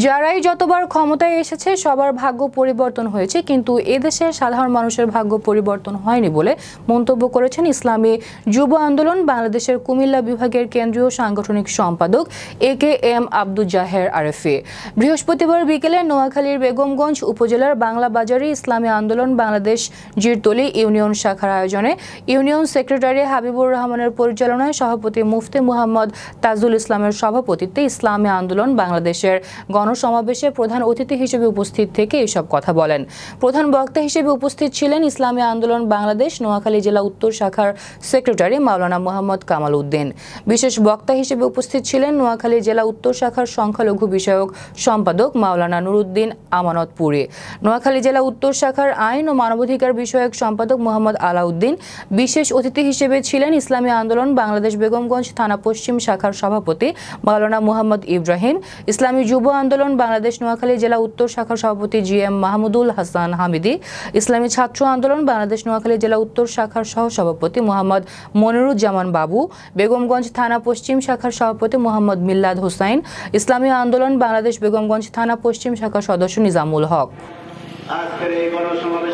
যারাই যতবার ক্ষমতায় এসেছে সবার ভাগ্য পরিবর্তন হয়েছে, কিন্তু এদেশের সাধারণ মানুষের ভাগ্য পরিবর্তন হয়নি বলে মন্তব্য করেছেন ইসলামী যুব আন্দোলন বাংলাদেশের কুমিল্লা বিভাগের কেন্দ্রীয় সাংগঠনিক সম্পাদক AKM আব্দুল জাহের আরেফি। বৃহস্পতিবার বিকেলে নোয়াখালীর বেগমগঞ্জ উপজেলার বাংলা বাজারে ইসলামী আন্দোলন বাংলাদেশ জিরতলী ইউনিয়ন শাখার আয়োজনে ইউনিয়ন সেক্রেটারি হাবিবুর রহমানের পরিচালনায় সভাপতি মুফতি মুহাম্মদ তাজুল ইসলামের সভাপতিত্বে ইসলামী আন্দোলন বাংলাদেশের গণসমাবেশে প্রধান অতিথি হিসেবে উপস্থিত থেকে এসব কথা বলেন। প্রধান বক্তা হিসেবে উপস্থিত ছিলেন ইসলামী আন্দোলন বাংলাদেশ নোয়াখালী জেলা উত্তর শাখার সেক্রেটারি মাওলানা মোহাম্মদ কামাল উদ্দিন। বিশেষ বক্তা হিসেবে উপস্থিত ছিলেন নোয়াখালী জেলা উত্তর শাখার সংখ্যালঘু বিষয়ক সম্পাদক মাওলানা নুরুদ্দিন আমানতপুরী, নোয়াখালী জেলা উত্তর শাখার আইন ও মানবাধিকার বিষয়ক সম্পাদক মোহাম্মদ আলাউদ্দিন। বিশেষ অতিথি হিসেবে ছিলেন ইসলামী আন্দোলন বাংলাদেশ বেগমগঞ্জ থানা পশ্চিম শাখার সভাপতি মাওলানা মোহাম্মদ ইব্রাহিম, ইসলামী যুব আন্দোলন বাংলাদেশ নোয়াখালী জেলা উত্তর শাখার সভাপতি GM মাহমুদুল হাসান হামিদি, ইসলামী ছাত্র আন্দোলন বাংলাদেশ নোয়াখালী জেলা উত্তর শাখার সহসভাপতি মোহাম্মদ মনিরুজ্জামান বাবু, বেগমগঞ্জ থানা পশ্চিম শাখার সভাপতি মোহাম্মদ মিল্লাদ হোসাইন, ইসলামী আন্দোলন বাংলাদেশ বেগমগঞ্জ থানা পশ্চিম শাখার সদস্য নিজামুল হক।